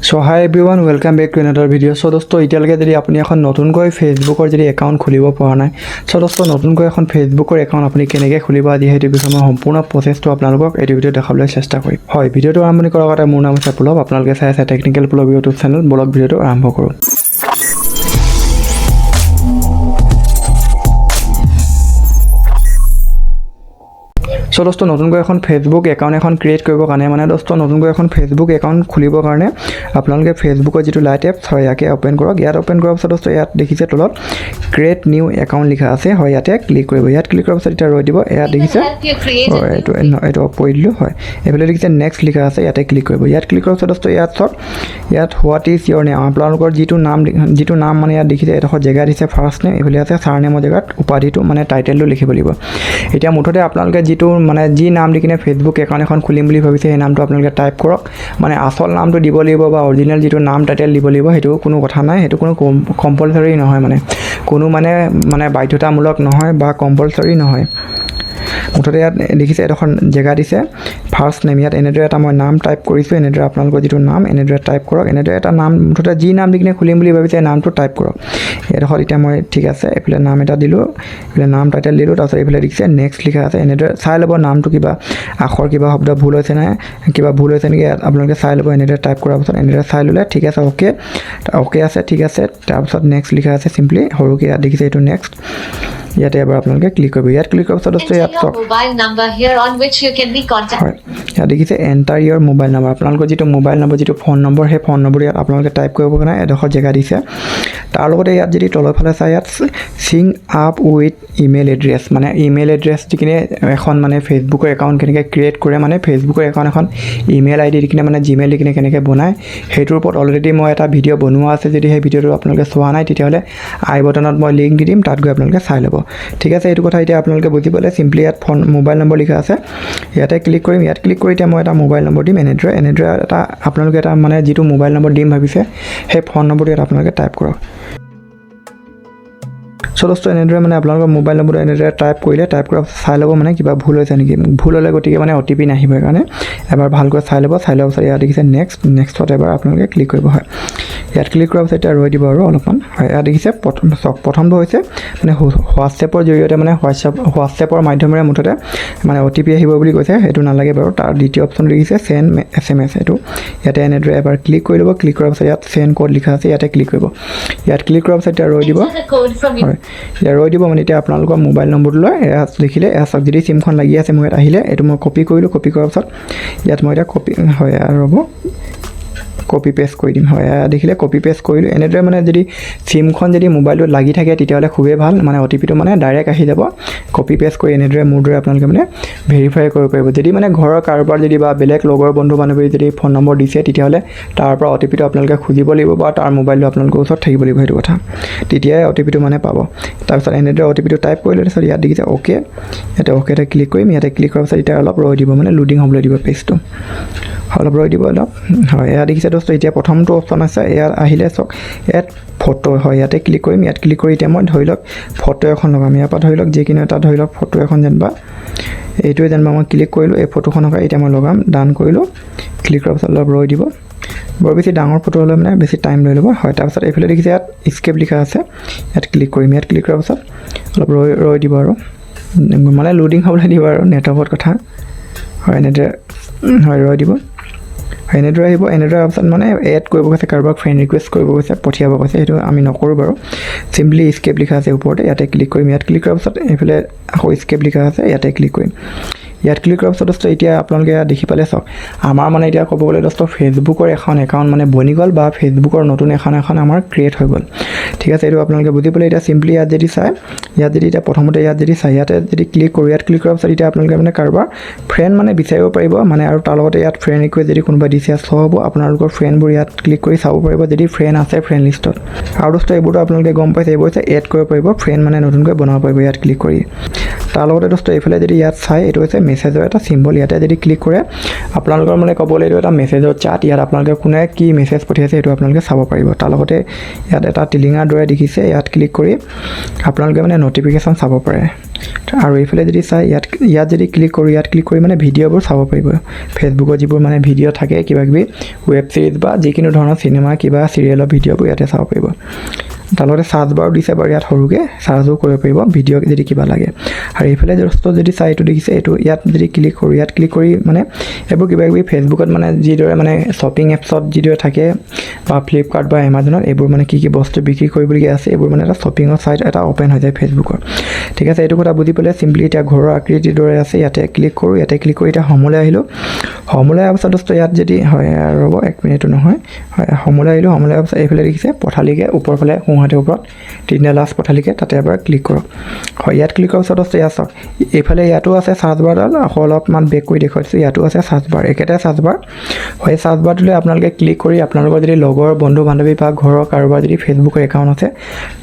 So hi everyone, welcome back to another video. So दोस्तों इतिहालके যদি আপুনি এখন নতুনকৈ ফেসবুকৰ যদি একাউণ্ট খুলিব পৰা নাই সো दोस्तों নতুনকৈ এখন ফেসবুকৰ একাউণ্ট আপুনি কেনেকৈ খুলিব আদি হেতু বিষয়ে মই সম্পূৰ্ণ প্ৰচেছটো আপোনালোকক এই ভিডিঅ'ত দেখাবলৈ চেষ্টা কৰিম। হয়, ভিডিঅ'টো আৰম্ভ কৰাৰ আগতে মোৰ নাম আছে পুলক, আপোনালোকে চাই আছে technical Pulak YouTube channel. Blog ভিডিঅ'টো আৰম্ভ কৰোঁ। সো दोस्तों নতুনকৈ এখন ফেসবুক একাউণ্ট এখন ক্ৰিয়েট কৰিবৰ কাৰণে মানে दोस्तों নতুনকৈ এখন ফেসবুক একাউণ্ট খুলিবৰ কাৰণে আপোনালোকে ফেসবুকৰ যেটো লাইট এপ হয় ইয়াকে ওপেন কৰক। ইয়াত ওপেন কৰাৰ পিছত दोस्तों ইয়াত দেখিছে তলত ক্ৰিয়েট নিউ একাউণ্ট লিখা আছে। হয়, ইয়াতে ক্লিক কৰিব। ইয়াত ক্লিক কৰাৰ পিছত এটা ৰৈ দিব। ইয়াত দেখিছে এইটো পঢ়ি দিলোঁ। হয়, এইফালে দেখিছে নেক্সট লিখা আছে, ইয়াতে ক্লিক কৰিব। ইয়াত ক্লিক কৰাৰ পিছত दोस्तों ইয়াত চাওক, ইয়াত হোৱাট ইজ ইয়ৰ নেম, আপোনালোকৰ যিটো নাম মানে ইয়াত দেখিছে এডোখৰ জেগা দিছে ফাৰ্ষ্ট নেম, এইফালে আছে ছাৰ নেমৰ জেগাত উপাধিটো মানে টাইটেলটো লিখিব লাগিব। এতিয়া মুঠতে আপোনালোকে যিটো মানে যি নাম দি কিনে ফেসবুক একাউণ্ট এখন খুলিম বুলি ভাবিছে সেই নামটো আপোনালোকে টাইপ কৰক। মানে আসল নামটো দিব লাগিব বা অৰিজিনেল যিটো নাম টাইটেল দিব লাগিব সেইটো কোনো কথা নাই, সেইটো কোনো কম্পালসৰি নহয়, কোনো মানে বাধ্যতামূলক নহয় বা কম্পালসৰি নহয়। মুঠতে ইয়াত দেখিছে এডোখৰ জেগা দিছে ফাৰ্ষ্ট নেম, ইয়াত এনেদৰে এটা মই নাম টাইপ কৰিছোঁ। এনেদৰে আপোনালোকৰ যিটো নাম এনেদৰে টাইপ কৰক। এনেদৰে এটা নাম মুঠতে যি নাম দি কিনে খুলিম বুলি ভাবিছে নামটো টাইপ কৰক। এডোখৰ এতিয়া মই ঠিক আছে এইফালে নাম এটা দিলোঁ, এইফালে নাম টাইটেল দিলোঁ, তাৰপিছত এইফালে দেখিছে নেক্সট লিখা আছে। এনেদৰে চাই ল'ব নামটো কিবা আখৰ কিবা শব্দ ভুল হৈছে নাই, কিবা ভুল হৈছে নেকি ইয়াত আপোনালোকে চাই ল'ব। এনেদৰে টাইপ কৰাৰ পিছত এনেদৰে চাই ল'লে ঠিক আছে, অ'কে আছে, ঠিক আছে। তাৰপিছত নেক্সট লিখা আছে চিম্পলি সৰুকৈ, ইয়াত দেখিছে এইটো নেক্সট। ইয়াতে এবাৰ আপোনালোকে ক্লিক কৰিব। ইয়াত ক্লিক কৰাৰ পিছত ইয়াত ইয়াত দেখিছে এণ্টাৰ ইয়ৰ মোবাইল নম্বৰ, আপোনালোকৰ যিটো মোবাইল নম্বৰ যিটো ফোন নম্বৰ সেই ফোন নম্বৰ ইয়াত আপোনালোকে টাইপ কৰিব কাৰণে এডোখৰ জেগা দিছে। তাৰ লগতে ইয়াত যদি তলৰফালে চাই ইয়াত চিং আপ উইথ ইমেইল এড্ৰেছ, মানে ইমেইল এড্ৰেছ দি কিনে এখন মানে ফেচবুকৰ একাউণ্ট কেনেকৈ ক্ৰিয়েট কৰে, মানে ফেচবুকৰ একাউণ্ট এখন ইমেইল আই ডি দি কিনে মানে জিমেইল দি কিনে কেনেকৈ বনায় সেইটোৰ ওপৰত অলৰেডি মই এটা ভিডিঅ' বনোৱা আছে। যদি সেই ভিডিঅ'টো আপোনালোকে চোৱা নাই তেতিয়াহ'লে আই বটনত মই লিংক দি দিম, তাত গৈ আপোনালোকে চাই ল'ব। ঠিক আছে, এইটো কথা এতিয়া আপোনালোকে বুজি পালে। চিম্পলি ইয়াত মোবাইল নম্বৰ লিখা আছে, ইয়াতে ক্লিক কৰিম। ইয়াত ক্লিক কৰি এতিয়া মই এটা মোবাইল নম্বৰ দিম। এনেদৰে এটা আপোনালোকে এটা মানে যিটো মোবাইল নম্বৰ দিম ভাবিছে সেই ফোন নম্বৰটো ইয়াত আপোনালোকে টাইপ কৰক। সো दोस्तों এনেদৰে মানে আপোনালোকৰ মোবাইল নম্বৰটো এনেদৰে টাইপ কৰিলে, টাইপ কৰাৰ পিছত চাই ল'ব মানে কিবা ভুল হৈছে নেকি। ভুল হ'লে গতিকে মানে OTP নাহিব, সেইকাৰণে এবাৰ ভালকৈ চাই ল'ব। চাই লোৱাৰ পিছত ইয়াত দেখিছে নেক্সটত এবাৰ আপোনালোকে ক্লিক কৰিব। হয়, ইয়াত ক্লিক কৰাৰ পিছত এতিয়া ৰৈ দিব আৰু অলপমান। হয়, ইয়াত দেখিছে প্ৰথমটো হৈছে মানে হোৱাটছএপৰ জৰিয়তে মানে হোৱাটছএপৰ মাধ্যমেৰে মুঠতে মানে OTP আহিব বুলি কৈছে, সেইটো নালাগে বাৰু। তাৰ দ্বিতীয় অপশ্যন দেখিছে চেণ্ড SMS, এইটো ইয়াতে এনেদৰে এবাৰ ক্লিক কৰি ল'ব। ক্লিক কৰাৰ পিছত ইয়াত চেণ্ড কোড লিখা আছে, ইয়াতে ক্লিক কৰিব। ইয়াত ক্লিক কৰাৰ পিছত এতিয়া ৰৈ দিব। হয়, ইয়াত ৰৈ দিব মানে এতিয়া আপোনালোকৰ মোবাইল নম্বৰটো লৈ এয়া দেখিলে, এয়া চাওক যদি চিমখন লাগি আছে মোৰ ইয়াত আহিলে, এইটো মই কপি কৰিলোঁ। কপি কৰাৰ পিছত ইয়াত মই এতিয়া কপি পেষ্ট কৰি দিম। হয়, দেখিলে কপি পেষ্ট কৰিলোঁ। এনেদৰে মানে যদি চিমখন যদি মোবাইলটোত লাগি থাকে তেতিয়াহ'লে খুবেই ভাল, মানে OTPটো মানে ডাইৰেক্ট আহি যাব। কপি পেষ্ট কৰি এনেদৰে মোৰ দৰে আপোনালোকে মানে ভেৰিফাই কৰিব পাৰিব। যদি মানে ঘৰৰ কাৰোবাৰ যদি বা বেলেগ লগৰ বন্ধু বান্ধৱী যদি ফোন নম্বৰ দিছে তেতিয়াহ'লে তাৰ পৰা OTPটো আপোনালোকে খুজিব লাগিব বা তাৰ মোবাইলটো আপোনালোকৰ ওচৰত থাকিব লাগিব, সেইটো কথা। তেতিয়াই OTPটো মানে পাব। তাৰপিছত এনেদৰে OTPটো টাইপ কৰিলে তাৰপিছত ইয়াত দেখিছে অ'কে, ইয়াতে অ'কেতে ক্লিক কৰিম। ইয়াতে ক্লিক কৰাৰ পিছত এতিয়া অলপ ৰৈ দিব, মানে লোডিং হ'বলৈ দিব পেজটো, অলপ ৰৈ দিব অলপ। হয়, এয়া দেখিছে दोस्तों এতিয়া প্ৰথমটো অপশ্যন আছে, ইয়াত আহিলে চাওক ইয়াত ফটো। হয়, ইয়াতে ক্লিক কৰিম। ইয়াত ক্লিক কৰি এতিয়া মই ধৰি লওক ফটো এখন লগাম। ইয়াৰ পৰা ধৰি লওক যিকোনো এটা ধৰি লওক ফটো এখন যেনিবা এইটোৱে যেনিবা মই ক্লিক কৰিলোঁ, এই ফটোখনক এতিয়া মই লগাম। ডান কৰিলোঁ। ক্লিক কৰাৰ পিছত অলপ ৰৈ দিব। বৰ বেছি ডাঙৰ ফটো হ'লে মানে বেছি টাইম লৈ ল'ব। হয়, তাৰপিছত এইফালে দেখিছে ইয়াত স্কেপ লিখা আছে, ইয়াত ক্লিক কৰিম। ইয়াত ক্লিক কৰাৰ পিছত অলপ ৰৈ দিব আৰু মানে লোডিং হ'বলৈ দিব আৰু নেটৱৰ্কৰ কথা। হয়, এনেদৰে হয় ৰৈ দিব। এনেদৰে আহিব। এনেদৰে অপশ্যন মানে এড কৰিব কৈছে, কাৰোবাক ফ্ৰেণ্ড ৰিকুৱেষ্ট কৰিব কৈছে, পঠিয়াব কৈছে, সেইটো আমি নকৰোঁ বাৰু। চিম্পলি স্কেপ লিখা আছে ওপৰতে, ইয়াতে ক্লিক কৰিম। ইয়াত ক্লিক কৰাৰ পিছত এইফালে আকৌ স্কেপ লিখা আছে, ইয়াতে ক্লিক কৰিম। ইয়াত ক্লিক কৰাৰ পিছত दोस्तों এতিয়া আপোনালোকে দেখি পালে চাওক আমাৰ মানে এতিয়া ক'ব গ'লে दोस्तों ফেচবুকৰ এখন একাউণ্ট মানে বনি গ'ল বা ফেচবুকৰ নতুন এখন আমাৰ ক্ৰিয়েট হৈ গ'ল। ঠিক আছে, এইটো আপোনালোকে বুজি পালে। এতিয়া চিম্পলি ইয়াত যদি চাই, ইয়াত যদি এতিয়া প্ৰথমতে ইয়াত যদি চাই, ইয়াতে যদি ক্লিক কৰোঁ, ইয়াত ক্লিক কৰাৰ পিছত এতিয়া আপোনালোকে মানে কাৰোবাৰ ফ্ৰেণ্ড মানে বিচাৰিব পাৰিব, মানে আৰু তাৰ লগতে ইয়াত ফ্ৰেণ্ড ৰিকুৱেষ্ট যদি কোনোবা দিছে শ্ব' হ'ব, আপোনালোকৰ ফ্ৰেণ্ডবোৰ ইয়াত ক্লিক কৰি চাব পাৰিব যদি ফ্ৰেণ্ড আছে ফ্ৰেণ্ড লিষ্টত। আৰু दोस्तों এইবোৰতো আপোনালোকে গম পাইছে, এইবোৰ হৈছে এড কৰিব পাৰিব, ফ্ৰেণ্ড মানে নতুনকৈ বনাব পাৰিব ইয়াত ক্লিক কৰি। তাৰ লগতে दोस्तों এইফালে যদি ইয়াত চাই এইটো হৈছে মেছেজৰ এটা চিম্বল ইয়াতে যদি ক্লিক কৰে আপোনালোকৰ মানে ক'বলৈ এইটো এটা মেছেজৰ চাট ইয়াত আপোনালোকে কোনে কি মেছেজ পঠিয়াইছে এইটো আপোনালোকে চাব পাৰিব তাৰ লগতে ইয়াত এটা টিলিঙাৰ দৰে দেখিছে ইয়াত ক্লিক কৰি আপোনালোকে মানে নটিফিকেশ্যন চাব পাৰে আৰু এইফালে যদি চাই ইয়াত যদি ক্লিক কৰি মানে ভিডিঅ'বোৰ চাব পাৰিব ফেচবুকত যিবোৰ মানে ভিডিঅ' থাকে কিবা কিবি ৱেব ছিৰিজ বা যিকোনো ধৰণৰ চিনেমা কিবা চিৰিয়েলৰ ভিডিঅ'বোৰ ইয়াতে চাব পাৰিব তাৰ লগতে চাৰ্চ বাৰো দিছে বাৰু ইয়াত সৰুকৈ চাৰ্চো কৰিব পাৰিব ভিডিঅ' যদি কিবা লাগে আৰু এইফালে যদি চাই এইটো দেখিছে এইটো ইয়াত যদি ক্লিক কৰি মানে এইবোৰ কিবা কিবি ফেচবুকত মানে যিদৰে মানে শ্বপিং এপছত যিদৰে থাকে বা ফ্লিপকাৰ্ট বা এমাজনত এইবোৰ মানে কি বস্তু বিক্ৰী কৰিবলগীয়া আছে এইবোৰ মানে এটা শ্বপিঙৰ ছাইট এটা অ'পেন হৈ যায় ফেচবুকৰ ঠিক আছে এইটো কথা বুজি পালে চিম্পলি এতিয়া ঘৰৰ আকৃতিৰ দৰে আছে ইয়াতে ক্লিক কৰি এতিয়া হোমলৈ আহিলোঁ হোমলৈ অহাৰ পাছত দোস্ত ইয়াত যদি হয় ৰ'ব 1 মিনিটো নহয় হয় হোমলৈ আহিলোঁ হোমলৈ অহাৰ পাছত এইফালে দেখিছে পথালিকে ওপৰফালে সোঁহাতে ওপৰত 3টা লাষ্ট পথালিকে তাতে এবাৰ ক্লিক কৰক হয় ইয়াত ক্লিক কৰাৰ পাছত দোস্ত ইয়াত চাওক এইফালে ইয়াতো আছে চাৰ্চ বাৰডাল অলপমান বেক কৰি দেখুৱাইছোঁ ইয়াতো আছে চাৰ্চ বাৰ একেটাই চাৰ্চ বাৰ হয় চাৰ্চ বাৰটোলৈ আপোনালোকে ক্লিক কৰি আপোনালোকৰ যদি লগৰ বন্ধু বান্ধৱী বা ঘৰৰ কাৰোবাৰ যদি ফেচবুকৰ একাউণ্ট আছে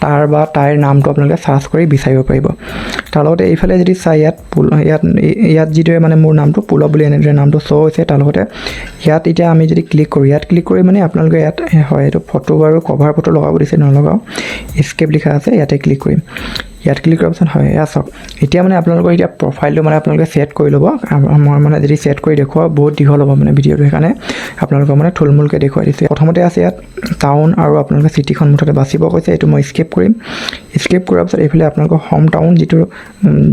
তাৰ বা তাইৰ নামটো আপোনালোকে চাৰ্চ কৰি বিচাৰিব পাৰিব তাৰ লগতে এইফালে যদি চাই ইয়াত যিদৰে মানে মোৰ নামটো পুলব বুলি এনেদৰে নামটো শ্ব' হৈছে তাৰ লগতে ইয়াত এতিয়া আমি যদি ক্লিক কৰি মানে আপোনালোকে ইয়াত হয় এইটো ফটো বাৰু কভাৰ ফটো লগাব দিছে নলগাওঁ স্কেপ লিখা আছে ইয়াতে ক্লিক কৰিম ইয়াত ক্লিক কৰাৰ পাছত হয় এয়া চাওক এতিয়া মানে আপোনালোকৰ এতিয়া প্ৰফাইলটো মানে আপোনালোকে ছেট কৰি ল'ব মই মানে যদি ছেট কৰি দেখুৱাওঁ বহুত দীঘল হ'ব মানে ভিডিঅ'টো সেইকাৰণে আপোনালোকক মানে থুলমূলকৈ দেখুৱাই দিছে প্ৰথমতে আছে ইয়াত টাউন আৰু আপোনালোকে চিটিখন মুঠতে বাচিব কৈছে এইটো মই স্কেপ কৰিম স্কেপ কৰাৰ পাছত এইফালে আপোনালোকৰ হোম টাউন যিটো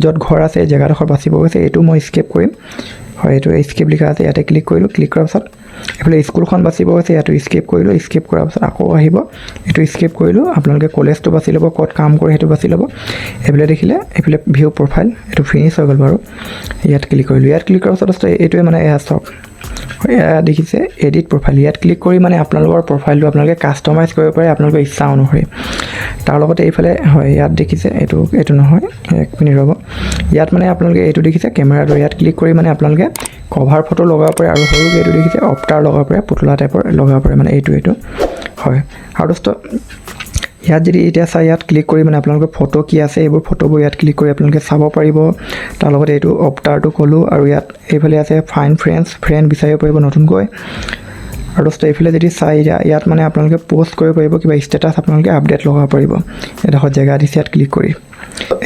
য'ত ঘৰ আছে জেগাডোখৰ বাচিব কৈছে এইটো মই স্কেপ কৰিম হয় এইটো স্কেপ লিখা আছে ইয়াতে ক্লিক কৰিলোঁ ক্লিক কৰাৰ পাছত এইফালে স্কুলখন বাচিব গৈছে ইয়াতো স্কেপ কৰিলোঁ স্কেপ কৰাৰ পাছত আকৌ আহিব এইটো স্কেপ কৰিলোঁ আপোনালোকে কলেজটো বাছি ল'ব ক'ত কাম কৰে সেইটো বাছি ল'ব এইফালে দেখিলে এইফালে ভিউ প্ৰফাইল এইটো ফিনিছ হৈ গ'ল বাৰু ইয়াত ক্লিক কৰিলোঁ ইয়াত ক্লিক কৰাৰ পাছত এইটোৱে মানে এয়া চাওক এয়া দেখিছে এডিট প্ৰফাইল ইয়াত ক্লিক কৰি মানে আপোনালোকৰ প্ৰফাইলটো আপোনালোকে কাষ্টমাইজ কৰিব পাৰে আপোনালোকৰ ইচ্ছা অনুসৰি তাৰ লগতে এইফালে হয় ইয়াত দেখিছে এইটো নহয় 1 মিনিট ৰ'ব ইয়াত মানে আপোনালোকে এইটো দেখিছে কেমেৰাটো ইয়াত ক্লিক কৰি মানে আপোনালোকে কভাৰ ফটো লগাব পাৰে আৰু সৰুকৈ এইটো দেখিছে অফটাৰ লগাব পাৰে পুতলা টাইপৰ লগাব পাৰে মানে এইটো হয় আৰু দোস্ত ইয়াত যদি এতিয়া চাই ইয়াত ক্লিক কৰি মানে আপোনালোকৰ ফটো কি আছে এইবোৰ ফটোবোৰ ইয়াত ক্লিক কৰি আপোনালোকে চাব পাৰিব তাৰ লগতে এইটো অফটাৰটো ক'লোঁ আৰু ইয়াত এইফালে আছে ফাইন ফ্ৰেণ্ড বিচাৰিব পাৰিব নতুনকৈ আৰু দোস্ত এইফালে যদি চাই ইয়াত মানে আপোনালোকে পোষ্ট কৰিব পাৰিব কিবা ষ্টেটাছ আপোনালোকে আপডেট লগাব পাৰিব এডোখৰ জেগা দিছে ইয়াত ক্লিক কৰি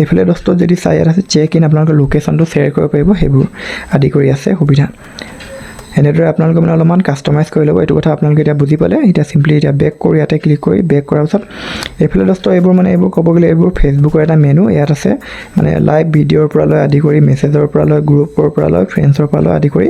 এইফালে দোস্ত যদি চাই ইয়াত আছে চেক ইন আপোনালোকৰ লোকেশ্যনটো শ্বেয়াৰ কৰিব পাৰিব সেইবোৰ আদি কৰি আছে সুবিধা এনেদৰে আপোনালোকে মানে অলপমান কাষ্টমাইজ কৰি ল'ব এইটো কথা আপোনালোকে এতিয়া বুজি পালে এতিয়া চিম্পলি এতিয়া বেক কৰি ইয়াতে ক্লিক কৰি বেক কৰাৰ পাছত এইফালে দোস্ত এইবোৰ ক'ব গ'লে এইবোৰ ফেচবুকৰ এটা মেনু ইয়াত আছে মানে লাইভ ভিডিঅ'ৰ পৰা লৈ আদি কৰি মেছেজৰ পৰা লৈ গ্ৰুপৰ পৰা লৈ ফ্ৰেণ্ডছৰ পৰা লৈ আদি কৰি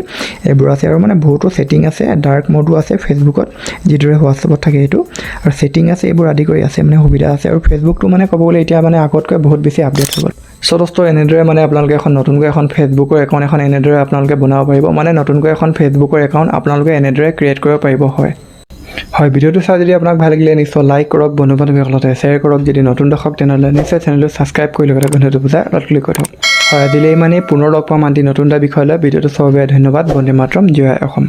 এইবোৰ আছে আৰু মানে বহুতো ছেটিং আছে ডাৰ্ক মোডো আছে ফেচবুকত যিদৰে হোৱাটছএপত থাকে এইটো আৰু ছেটিং আছে এইবোৰ আদি কৰি আছে মানে সুবিধা আছে আৰু ফেচবুকটো মানে ক'ব গ'লে এতিয়া মানে আগতকৈ বহুত বেছি আপডেট হৈ গ'ল চ' দোস্ত এনেদৰে মানে আপোনালোকে নতুনকৈ এখন ফেচবুকৰ একাউণ্ট এনেদৰে আপোনালোকে বনাব পাৰিব মানে নতুনকৈ এখন ফেচবুকৰ একাউণ্ট আপোনালোকে এনেদৰে ক্ৰিয়েট কৰিব পাৰিব হয় ভিডিঅ'টো চাই যদি আপোনাক ভাল লাগিলে নিশ্চয় লাইক কৰক বন্ধু বান্ধৱীসকলৰ সৈতে শ্বেয়াৰ কৰক যদি নতুন দৰ্শক তেনেহ'লে নিশ্চয় চেনেলটো ছাবস্ক্ৰাইব কৰি লগতে ভিডিঅ'টো বুজাই অলপ ক্লিক কৰি থওক হয় আজিলৈ ইমানেই পুনৰ লগ পাম আনটি নতুন এটা বিষয় লৈ ভিডিঅ'টো চোৱাৰ বাবে ধন্যবাদ বন্দে মাতৰম জয় অসম